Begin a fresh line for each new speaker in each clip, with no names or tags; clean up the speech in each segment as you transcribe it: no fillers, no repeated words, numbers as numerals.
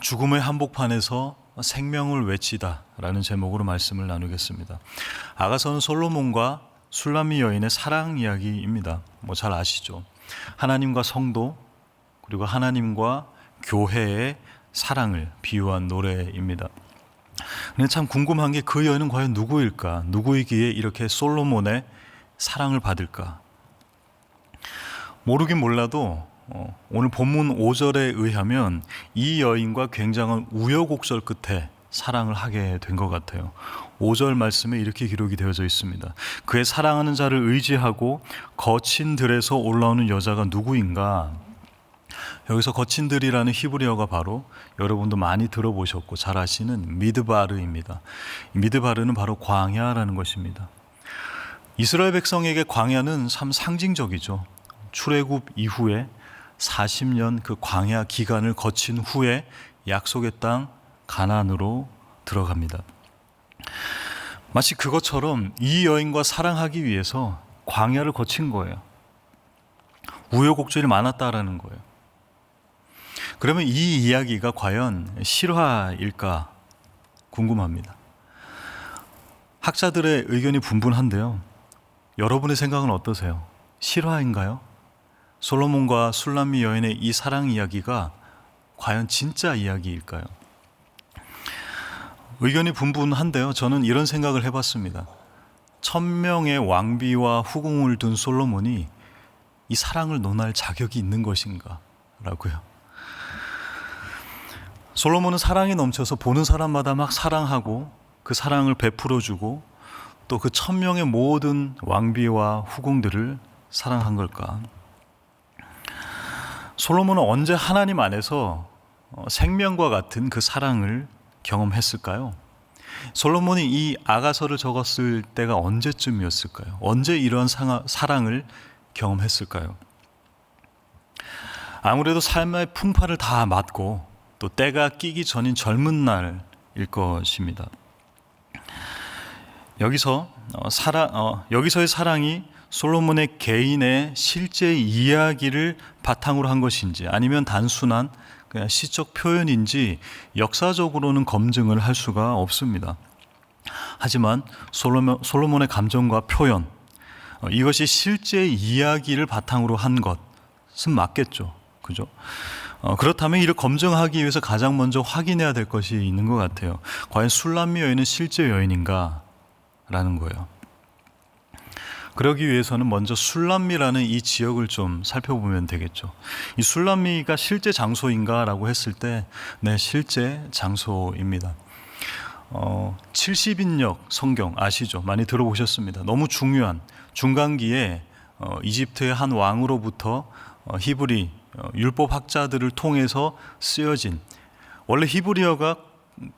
죽음의 한복판에서 생명을 외치다 라는 제목으로 말씀을 나누겠습니다. 아가서는 솔로몬과 술람미 여인의 사랑 이야기입니다. 잘 아시죠? 하나님과 성도 그리고 하나님과 교회의 사랑을 비유한 노래입니다. 근데 참 궁금한 게 그 여인은 과연 누구일까? 누구이기에 이렇게 솔로몬의 사랑을 받을까? 모르긴 몰라도 오늘 본문 5절에 의하면 이 여인과 굉장한 우여곡절 끝에 사랑을 하게 된 것 같아요. 5절 말씀에 이렇게 기록이 되어져 있습니다. 그의 사랑하는 자를 의지하고 거친 들에서 올라오는 여자가 누구인가? 여기서 거친 들이라는 히브리어가 바로 여러분도 많이 들어보셨고 잘 아시는 미드바르입니다. 미드바르는 바로 광야라는 것입니다. 이스라엘 백성에게 광야는 참 상징적이죠. 출애굽 이후에 40년 그 광야 기간을 거친 후에 약속의 땅 가나안으로 들어갑니다. 마치 그것처럼 이 여인과 사랑하기 위해서 광야를 거친 거예요. 우여곡절이 많았다라는 거예요. 그러면 이 이야기가 과연 실화일까 궁금합니다. 학자들의 의견이 분분한데요. 여러분의 생각은 어떠세요? 실화인가요? 솔로몬과 술람미 여인의 이 사랑 이야기가 과연 진짜 이야기일까요? 의견이 분분한데요. 저는 이런 생각을 해봤습니다. 1000명의 왕비와 후궁을 둔 솔로몬이 이 사랑을 논할 자격이 있는 것인가? 라고요. 솔로몬은 사랑이 넘쳐서 보는 사람마다 막 사랑하고 그 사랑을 베풀어주고 또 그 1000명의 모든 왕비와 후궁들을 사랑한 걸까? 솔로몬은 언제 하나님 안에서 생명과 같은 그 사랑을 경험했을까요? 솔로몬이 이 아가서를 적었을 때가 언제쯤이었을까요? 언제 이러한 사랑을 경험했을까요? 아무래도 삶의 풍파를 다 맞고 또 때가 끼기 전인 젊은 날일 것입니다. 여기서의 사랑이 솔로몬의 개인의 실제 이야기를 바탕으로 한 것인지 아니면 단순한 그냥 시적 표현인지 역사적으로는 검증을 할 수가 없습니다. 하지만 솔로몬의 감정과 표현, 이것이 실제 이야기를 바탕으로 한 것은 맞겠죠. 그죠? 그렇다면 이를 검증하기 위해서 가장 먼저 확인해야 될 것이 있는 것 같아요. 과연 술람미 여인은 실제 여인인가? 라는 거예요. 그러기 위해서는 먼저 술람미라는 이 지역을 좀 살펴보면 되겠죠. 이 술람미가 실제 장소인가라고 했을 때, 네, 실제 장소입니다. 70인역 성경 아시죠? 많이 들어보셨습니다. 너무 중요한 중간기에 이집트의 한 왕으로부터 히브리 율법 학자들을 통해서 쓰여진, 원래 히브리어가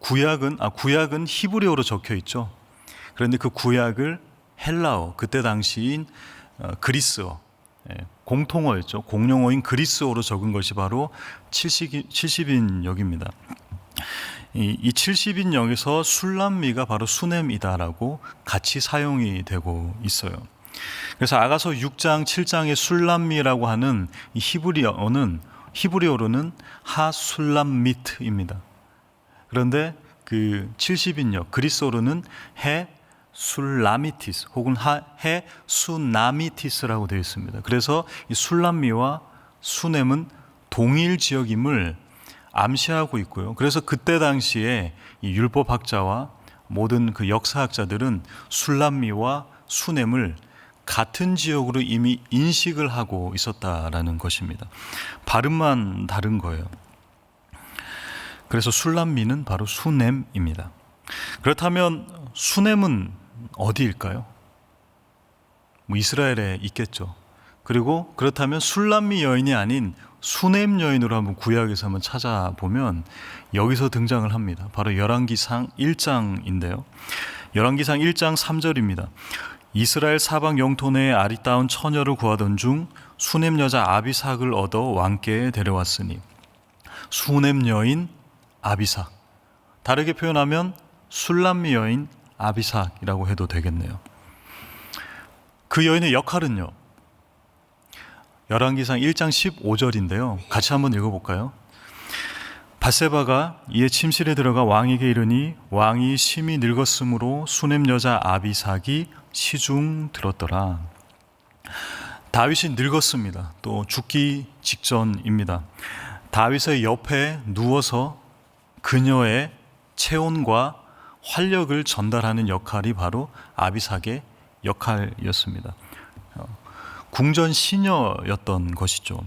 구약은 히브리어로 적혀 있죠. 그런데 그 구약을 헬라어, 그때 당시인 그리스어, 공통어였죠. 공용어인 그리스어로 적은 것이 바로 70인역입니다. 이 70인역에서 술람미가 바로 수넴이다라고 같이 사용이 되고 있어요. 그래서 아가서 6장, 7장의 술람미라고 하는 이 히브리어로는 하술람미트입니다. 그런데 그 70인역, 그리스어로는 술라미티스 혹은 수나미티스라고 되어 있습니다. 그래서 이 술람미와 수넴은 동일 지역임을 암시하고 있고요. 그래서 그때 당시에 이 율법학자와 모든 그 역사학자들은 술람미와 수넴을 같은 지역으로 이미 인식을 하고 있었다라는 것입니다. 발음만 다른 거예요. 그래서 술람미는 바로 수넴입니다. 그렇다면 수넴은 어디일까요? 이스라엘에 있겠죠. 그리고 그렇다면 술람미 여인이 아닌 수넴 여인으로 한번 구약에서 한번 찾아보면 여기서 등장을 합니다. 바로 열왕기상 1장인데요. 열왕기상 1장 3절입니다. 이스라엘 사방 영토 내에 아리따운 처녀를 구하던 중 수넴 여자 아비삭을 얻어 왕께에 데려왔으니. 수넴 여인 아비삭, 다르게 표현하면 술람미 여인 아비삭이라고 해도 되겠네요. 그 여인의 역할은요, 열왕기상 1장 15절인데요. 같이 한번 읽어볼까요? 밧세바가 이에 침실에 들어가 왕에게 이르니 왕이 심히 늙었으므로 수넴 여자 아비삭이 시중 들었더라. 다윗이 늙었습니다. 또 죽기 직전입니다. 다윗의 옆에 누워서 그녀의 체온과 활력을 전달하는 역할이 바로 아비삭의 역할이었습니다. 궁전 시녀였던 것이죠.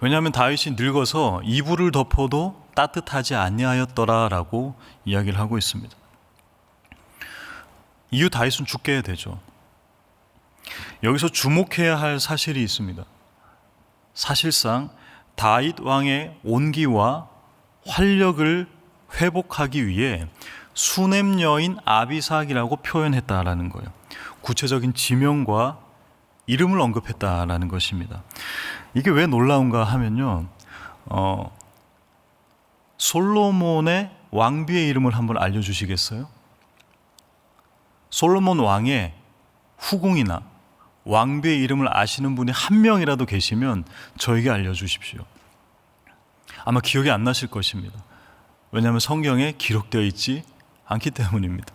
왜냐하면 다윗이 늙어서 이불을 덮어도 따뜻하지 아니하였더라라고 이야기를 하고 있습니다. 이후 다윗은 죽게 되죠. 여기서 주목해야 할 사실이 있습니다. 사실상 다윗 왕의 온기와 활력을 회복하기 위해 수넴 여인 아비삭이라고 표현했다라는 거예요. 구체적인 지명과 이름을 언급했다라는 것입니다. 이게 왜 놀라운가 하면요, 솔로몬의 왕비의 이름을 한번 알려주시겠어요? 솔로몬 왕의 후궁이나 왕비의 이름을 아시는 분이 한 명이라도 계시면 저에게 알려주십시오. 아마 기억이 안 나실 것입니다. 왜냐하면 성경에 기록되어 있지 않기 때문입니다.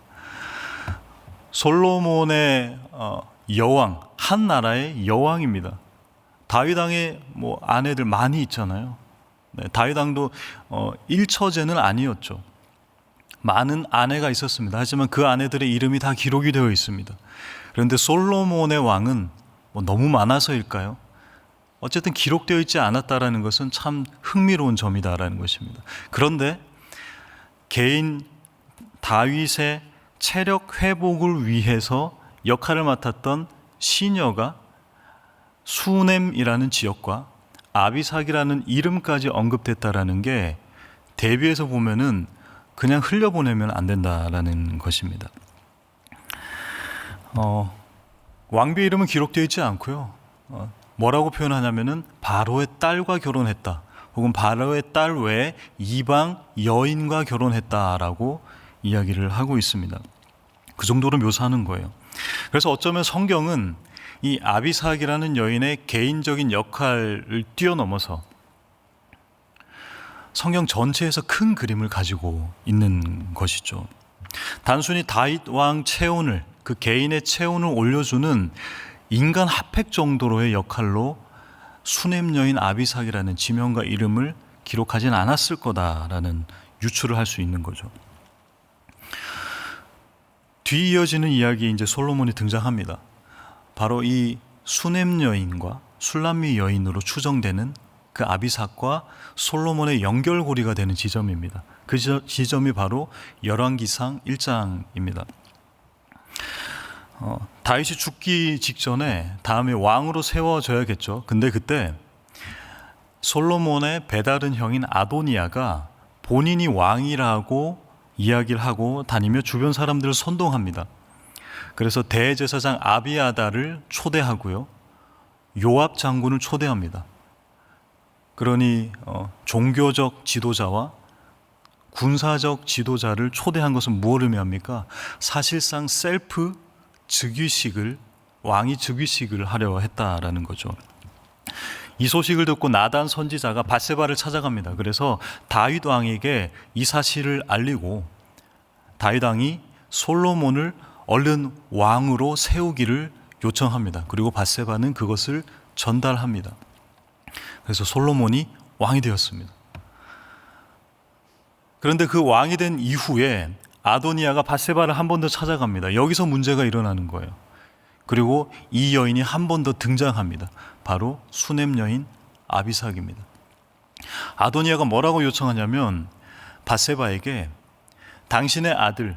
솔로몬의 여왕, 한 나라의 여왕입니다. 다윗 왕의 아내들 많이 있잖아요. 네, 다윗 왕도 일처제는 아니었죠. 많은 아내가 있었습니다. 하지만 그 아내들의 이름이 다 기록이 되어 있습니다. 그런데 솔로몬의 왕은 너무 많아서일까요? 어쨌든 기록되어 있지 않았다라는 것은 참 흥미로운 점이다라는 것입니다. 그런데 개인 다윗의 체력 회복을 위해서 역할을 맡았던 시녀가 수넴이라는 지역과 아비삭이라는 이름까지 언급됐다라는 게 대비해서 보면은 그냥 흘려보내면 안 된다라는 것입니다. 왕비 이름은 기록되어 있지 않고요. 뭐라고 표현하냐면은 바로의 딸과 결혼했다, 혹은 바로의 딸 외에 이방 여인과 결혼했다라고 이야기를 하고 있습니다. 그 정도로 묘사하는 거예요. 그래서 어쩌면 성경은 이 아비삭이라는 여인의 개인적인 역할을 뛰어넘어서 성경 전체에서 큰 그림을 가지고 있는 것이죠. 단순히 다윗 왕 체온을, 그 개인의 체온을 올려주는 인간 핫팩 정도로의 역할로 수넴 여인 아비삭이라는 지명과 이름을 기록하진 않았을 거다라는 유추를 할 수 있는 거죠. 뒤 이어지는 이야기에 이제 솔로몬이 등장합니다. 바로 이 수넴 여인과 술람미 여인으로 추정되는 그 아비삭과 솔로몬의 연결고리가 되는 지점입니다. 그 지점이 바로 열왕기상 1장입니다. 다윗이 죽기 직전에 다음에 왕으로 세워져야겠죠. 근데 그때 솔로몬의 배다른 형인 아도니아가 본인이 왕이라고 이야기를 하고 다니며 주변 사람들을 선동합니다. 그래서 대제사장 아비아다를 초대하고요, 요압 장군을 초대합니다. 그러니 종교적 지도자와 군사적 지도자를 초대한 것은 무엇을 의미합니까? 사실상 셀프 즉위식을, 왕이 즉위식을 하려 했다라는 거죠. 이 소식을 듣고 나단 선지자가 밧세바를 찾아갑니다. 그래서 다윗 왕에게 이 사실을 알리고 다윗 왕이 솔로몬을 얼른 왕으로 세우기를 요청합니다. 그리고 밧세바는 그것을 전달합니다. 그래서 솔로몬이 왕이 되었습니다. 그런데 그 왕이 된 이후에 아도니아가 밧세바를 한 번 더 찾아갑니다. 여기서 문제가 일어나는 거예요. 그리고 이 여인이 한 번 더 등장합니다. 바로 수넴 여인 아비삭입니다. 아도니아가 뭐라고 요청하냐면 밧세바에게 당신의 아들,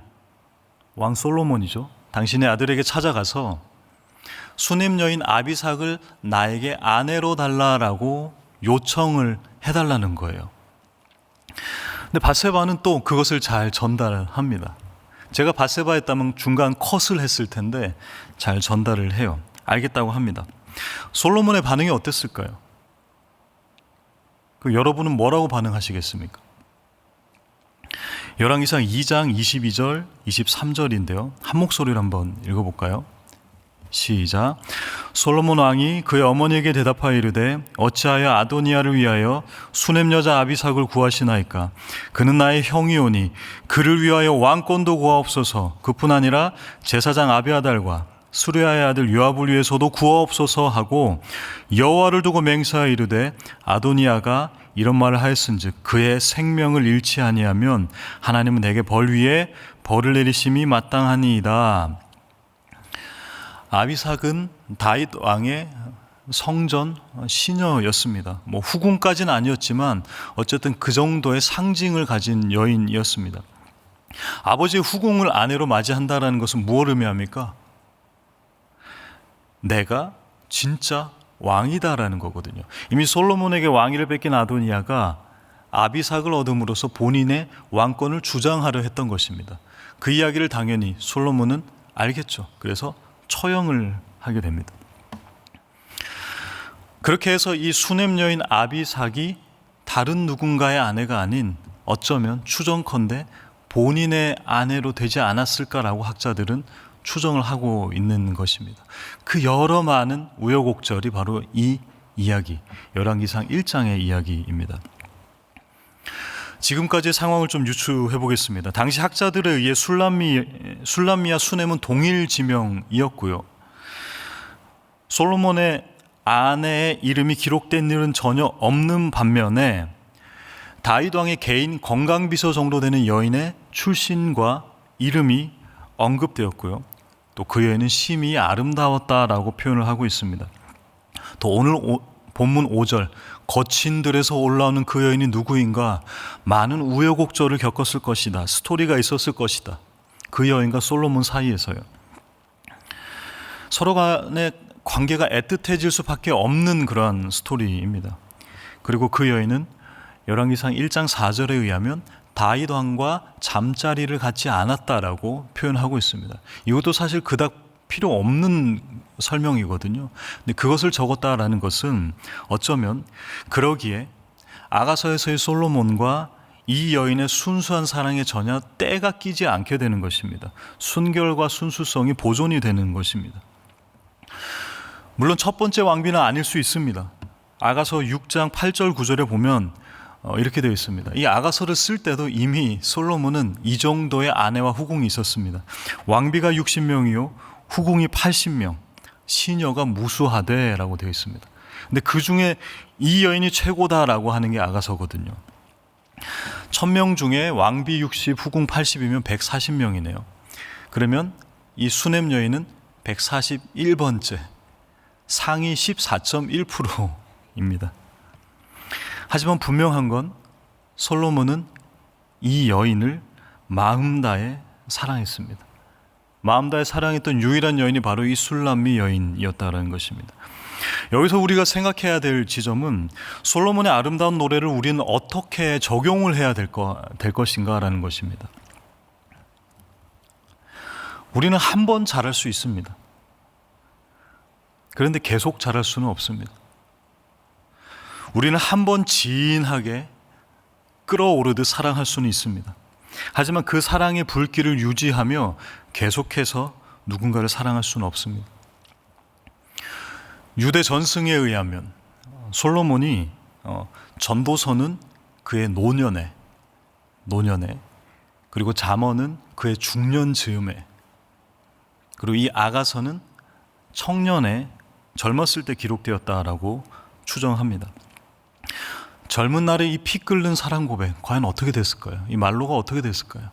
왕 솔로몬이죠, 당신의 아들에게 찾아가서 수넴 여인 아비삭을 나에게 아내로 달라라고 요청을 해달라는 거예요. 근데 밧세바는 또 그것을 잘 전달합니다. 제가 밧세바였다면 중간 컷을 했을 텐데 잘 전달을 해요. 알겠다고 합니다. 솔로몬의 반응이 어땠을까요? 여러분은 뭐라고 반응하시겠습니까? 열왕기상 2장 22절, 23절인데요. 한 목소리로 한번 읽어볼까요? 시작. 솔로몬 왕이 그의 어머니에게 대답하여 이르되 어찌하여 아도니아를 위하여 수넴 여자 아비삭을 구하시나이까? 그는 나의 형이오니 그를 위하여 왕권도 구하옵소서. 그뿐 아니라 제사장 아비아달과 수르야의 아들 요압을 위해서도 구하옵소서 하고 여호와를 두고 맹세하여 이르되 아도니아가 이런 말을 하였은즉 그의 생명을 잃지 아니하면 하나님은 내게 벌 위에 벌을 내리심이 마땅하니이다. 아비삭은 다윗 왕의 성전 시녀였습니다. 후궁까지는 아니었지만 어쨌든 그 정도의 상징을 가진 여인이었습니다. 아버지의 후궁을 아내로 맞이한다는 것은 무엇을 의미합니까? 내가 진짜 왕이다라는 거거든요. 이미 솔로몬에게 왕위를 뺏긴 아도니아가 아비삭을 얻음으로써 본인의 왕권을 주장하려 했던 것입니다. 그 이야기를 당연히 솔로몬은 알겠죠. 그래서 처형을 하게 됩니다. 그렇게 해서 이 수넴 여인 아비삭이 다른 누군가의 아내가 아닌 어쩌면 추정컨대 본인의 아내로 되지 않았을까라고 학자들은 추정을 하고 있는 것입니다. 그 여러 많은 우여곡절이 바로 이 이야기, 열왕기상 1장의 이야기입니다. 지금까지의 상황을 좀 유추해 보겠습니다. 당시 학자들에 의해 술람미와 수넴은 동일 지명이었고요. 솔로몬의 아내의 이름이 기록된 일은 전혀 없는 반면에 다윗 왕의 개인 건강비서 정도 되는 여인의 출신과 이름이 언급되었고요. 또 그 여인은 심히 아름다웠다라고 표현을 하고 있습니다. 또 오늘 본문 5절 거친 들에서 올라오는 그 여인이 누구인가? 많은 우여곡절을 겪었을 것이다. 스토리가 있었을 것이다. 그 여인과 솔로몬 사이에서요. 서로 간의 관계가 애틋해질 수밖에 없는 그러한 스토리입니다. 그리고 그 여인은 열왕기상 1장 4절에 의하면 다윗 왕과 잠자리를 갖지 않았다라고 표현하고 있습니다. 이것도 사실 그닥 필요 없는 설명이거든요. 근데 그것을 적었다라는 것은 어쩌면 그러기에 아가서에서의 솔로몬과 이 여인의 순수한 사랑에 전혀 때가 끼지 않게 되는 것입니다. 순결과 순수성이 보존이 되는 것입니다. 물론 첫 번째 왕비는 아닐 수 있습니다. 아가서 6장 8절 9절에 보면 이렇게 되어 있습니다. 이 아가서를 쓸 때도 이미 솔로몬은 이 정도의 아내와 후궁이 있었습니다. 왕비가 60명이요 후궁이 80명, 시녀가 무수하되라고 되어 있습니다. 근데 그 중에 이 여인이 최고다라고 하는 게 아가서거든요. 1000명 중에 왕비 60, 후궁 80이면 140명이네요. 그러면 이 수넴 여인은 141번째, 상위 14.1%입니다. 하지만 분명한 건 솔로몬은 이 여인을 마음 다해 사랑했습니다. 마음 다해 사랑했던 유일한 여인이 바로 이 술람미 여인이었다는 것입니다. 여기서 우리가 생각해야 될 지점은 솔로몬의 아름다운 노래를 우리는 어떻게 적용을 해야 될 것인가라는 것입니다. 우리는 한 번 잘할 수 있습니다. 그런데 계속 잘할 수는 없습니다. 우리는 한 번 진하게 끓어오르듯 사랑할 수는 있습니다. 하지만 그 사랑의 불길을 유지하며 계속해서 누군가를 사랑할 수는 없습니다. 유대 전승에 의하면 솔로몬이 전도서는 그의 노년에 그리고 잠언은 그의 중년 즈음에 그리고 이 아가서는 청년에 젊었을 때 기록되었다라고 추정합니다. 젊은 날에 이 피 끓는 사랑 고백 과연 어떻게 됐을까요? 이 말로가 어떻게 됐을까요?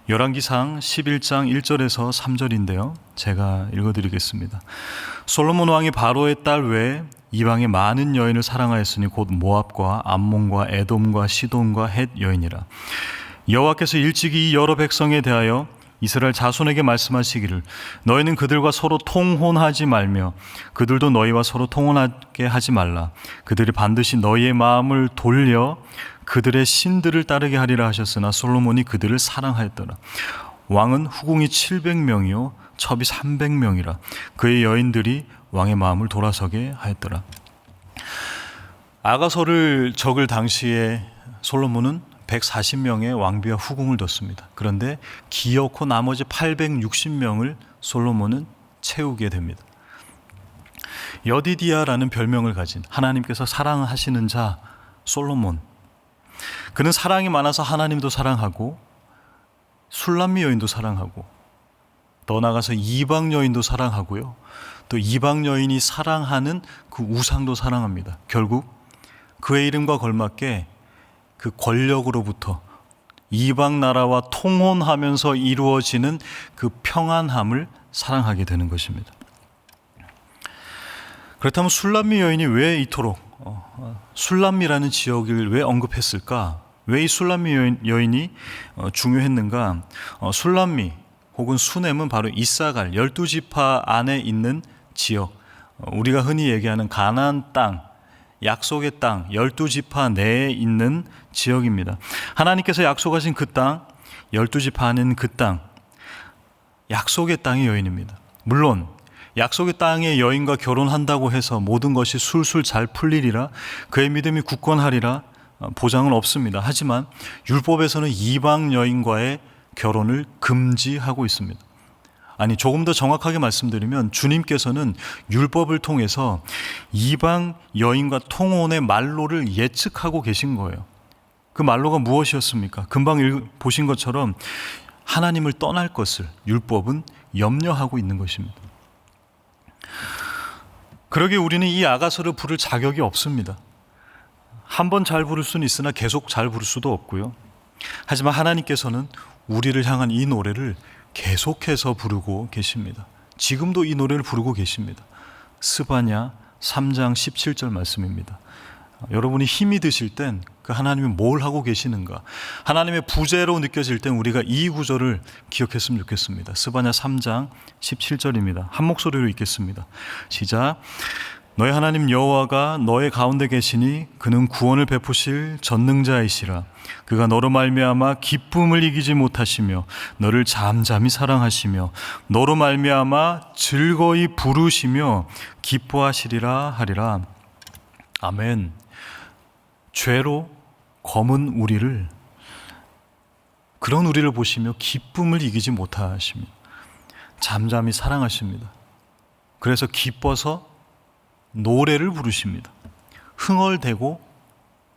열왕기상 11장 1절에서 3절인데요. 제가 읽어드리겠습니다. 솔로몬 왕이 바로의 딸 외에 이방의 많은 여인을 사랑하였으니 곧 모압과 암몬과 에돔과 시돈과 헷 여인이라. 여호와께서 일찍이 이 여러 백성에 대하여 이스라엘 자손에게 말씀하시기를 너희는 그들과 서로 통혼하지 말며 그들도 너희와 서로 통혼하게 하지 말라. 그들이 반드시 너희의 마음을 돌려 그들의 신들을 따르게 하리라 하셨으나 솔로몬이 그들을 사랑하였더라. 왕은 후궁이 700명이요 첩이 300명이라. 그의 여인들이 왕의 마음을 돌아서게 하였더라. 아가서를 적을 당시에 솔로몬은 140명의 왕비와 후궁을 뒀습니다. 그런데 기어코 나머지 860명을 솔로몬은 채우게 됩니다. 여디디아라는 별명을 가진 하나님께서 사랑하시는 자 솔로몬. 그는 사랑이 많아서 하나님도 사랑하고 술람미 여인도 사랑하고 더 나아가서 이방 여인도 사랑하고요. 또 이방 여인이 사랑하는 그 우상도 사랑합니다. 결국 그의 이름과 걸맞게 그 권력으로부터 이방 나라와 통혼하면서 이루어지는 그 평안함을 사랑하게 되는 것입니다. 그렇다면 술람미 여인이 왜 이토록 술람미라는 지역을 왜 언급했을까? 왜 이 술람미 여인이 중요했는가? 술람미 혹은 수넴은 바로 이사갈 12지파 안에 있는 지역, 우리가 흔히 얘기하는 가나안 땅, 약속의 땅 12지파 내에 있는 지역입니다. 하나님께서 약속하신 그 땅, 12지파 안에 있는 그 땅, 약속의 땅의 여인입니다. 물론 약속의 땅의 여인과 결혼한다고 해서 모든 것이 술술 잘 풀리리라, 그의 믿음이 굳건하리라 보장은 없습니다. 하지만 율법에서는 이방 여인과의 결혼을 금지하고 있습니다. 아니, 조금 더 정확하게 말씀드리면 주님께서는 율법을 통해서 이방 여인과 통혼의 말로를 예측하고 계신 거예요. 그 말로가 무엇이었습니까? 금방 보신 것처럼 하나님을 떠날 것을 율법은 염려하고 있는 것입니다. 그러기에 우리는 이 아가서를 부를 자격이 없습니다. 한 번 잘 부를 수는 있으나 계속 잘 부를 수도 없고요. 하지만 하나님께서는 우리를 향한 이 노래를 계속해서 부르고 계십니다. 지금도 이 노래를 부르고 계십니다. 스바냐 3장 17절 말씀입니다. 여러분이 힘이 드실 땐 그 하나님이 뭘 하고 계시는가, 하나님의 부재로 느껴질 땐 우리가 이 구절을 기억했으면 좋겠습니다. 스바냐 3장 17절입니다. 한 목소리로 읽겠습니다. 시작. 너의 하나님 여호와가 너의 가운데 계시니 그는 구원을 베푸실 전능자이시라. 그가 너로 말미암아 기쁨을 이기지 못하시며 너를 잠잠히 사랑하시며 너로 말미암아 즐거이 부르시며 기뻐하시리라 하리라. 아멘. 죄로 검은 우리를, 그런 우리를 보시며 기쁨을 이기지 못하십니다. 잠잠히 사랑하십니다. 그래서 기뻐서 노래를 부르십니다. 흥얼대고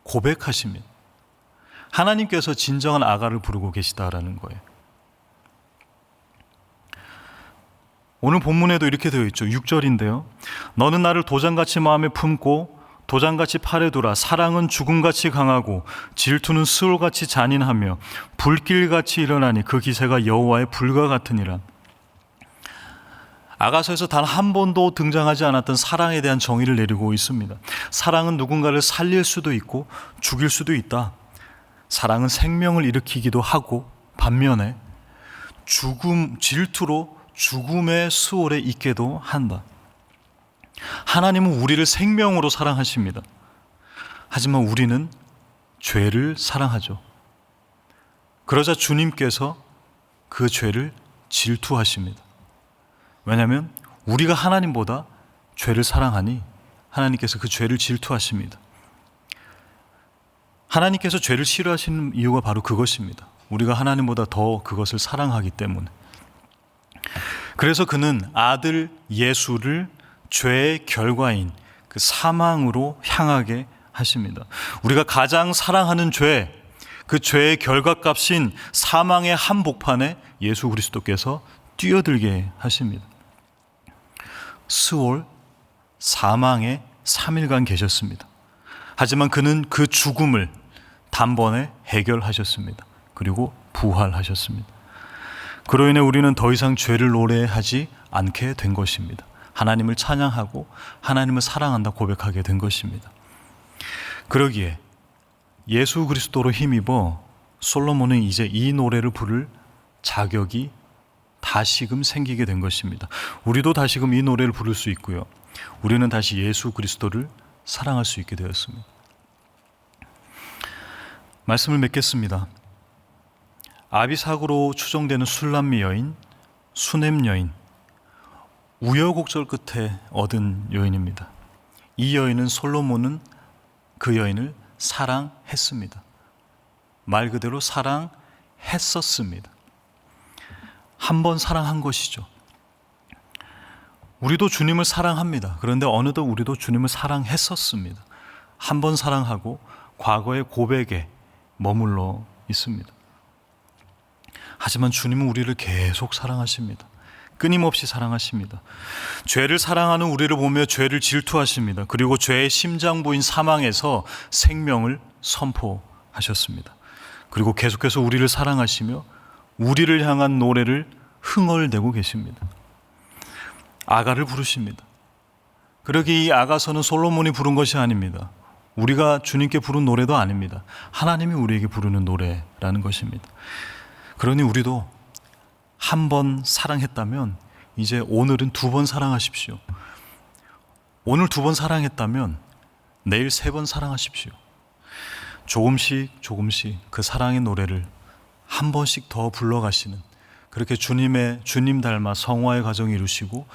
고백하십니다. 하나님께서 진정한 아가를 부르고 계시다라는 거예요. 오늘 본문에도 이렇게 되어 있죠. 6절인데요. 너는 나를 도장같이 마음에 품고 도장같이 팔에 두라. 사랑은 죽음같이 강하고 질투는 수월같이 잔인하며 불길같이 일어나니 그 기세가 여호와의 불과 같으니라. 아가서에서 단 한 번도 등장하지 않았던 사랑에 대한 정의를 내리고 있습니다. 사랑은 누군가를 살릴 수도 있고 죽일 수도 있다. 사랑은 생명을 일으키기도 하고 반면에 질투로 죽음의 수월에 있게도 한다. 하나님은 우리를 생명으로 사랑하십니다. 하지만 우리는 죄를 사랑하죠. 그러자 주님께서 그 죄를 질투하십니다. 왜냐하면 우리가 하나님보다 죄를 사랑하니 하나님께서 그 죄를 질투하십니다. 하나님께서 죄를 싫어하시는 이유가 바로 그것입니다. 우리가 하나님보다 더 그것을 사랑하기 때문에. 그래서 그는 아들 예수를 죄의 결과인 그 사망으로 향하게 하십니다. 우리가 가장 사랑하는 죄, 그 죄의 결과값인 사망의 한복판에 예수 그리스도께서 뛰어들게 하십니다. 스올, 사망에 3일간 계셨습니다. 하지만 그는 그 죽음을 단번에 해결하셨습니다. 그리고 부활하셨습니다. 그로 인해 우리는 더 이상 죄를 노래하지 않게 된 것입니다. 하나님을 찬양하고 하나님을 사랑한다 고백하게 된 것입니다. 그러기에 예수 그리스도로 힘입어 솔로몬은 이제 이 노래를 부를 자격이 다시금 생기게 된 것입니다. 우리도 다시금 이 노래를 부를 수 있고요. 우리는 다시 예수 그리스도를 사랑할 수 있게 되었습니다. 말씀을 맺겠습니다. 아비삭으로 추정되는 술람미 여인, 수넴 여인, 우여곡절 끝에 얻은 여인입니다. 이 여인은 솔로몬은 그 여인을 사랑했습니다. 말 그대로 사랑했었습니다. 한 번 사랑한 것이죠. 우리도 주님을 사랑합니다. 그런데 어느덧 우리도 주님을 사랑했었습니다. 한 번 사랑하고 과거의 고백에 머물러 있습니다. 하지만 주님은 우리를 계속 사랑하십니다. 끊임없이 사랑하십니다. 죄를 사랑하는 우리를 보며 죄를 질투하십니다. 그리고 죄의 심장부인 사망에서 생명을 선포하셨습니다. 그리고 계속해서 우리를 사랑하시며 우리를 향한 노래를 흥얼대고 계십니다. 아가를 부르십니다. 그러기에 이 아가서는 솔로몬이 부른 것이 아닙니다. 우리가 주님께 부른 노래도 아닙니다. 하나님이 우리에게 부르는 노래라는 것입니다. 그러니 우리도 한 번 사랑했다면 이제 오늘은 2번 사랑하십시오. 오늘 2번 사랑했다면 내일 3번 사랑하십시오. 조금씩 그 사랑의 노래를 한 번씩 더 불러가시는, 그렇게 주님 닮아 성화의 가정을 이루시고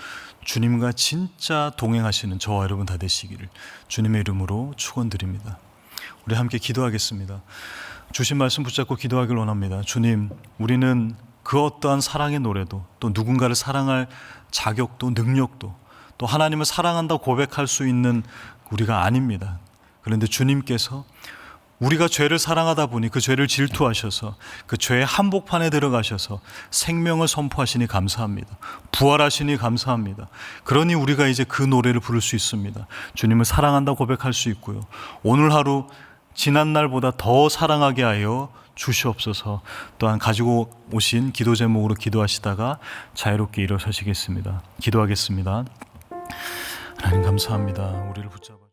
주님과 진짜 동행하시는 저와 여러분 다 되시기를 주님의 이름으로 축원드립니다. 우리 함께 기도하겠습니다. 주신 말씀 붙잡고 기도하길 원합니다. 주님, 우리는 그 어떠한 사랑의 노래도, 또 누군가를 사랑할 자격도 능력도, 또 하나님을 사랑한다고 고백할 수 있는 우리가 아닙니다. 그런데 주님께서 우리가 죄를 사랑하다 보니 그 죄를 질투하셔서 그 죄의 한복판에 들어가셔서 생명을 선포하시니 감사합니다. 부활하시니 감사합니다. 그러니 우리가 이제 그 노래를 부를 수 있습니다. 주님을 사랑한다고 고백할 수 있고요. 오늘 하루 지난 날보다 더 사랑하게 하여 주시옵소서. 또한 가지고 오신 기도 제목으로 기도하시다가 자유롭게 일어서시겠습니다. 기도하겠습니다. 하나님 감사합니다. 우리를 붙잡아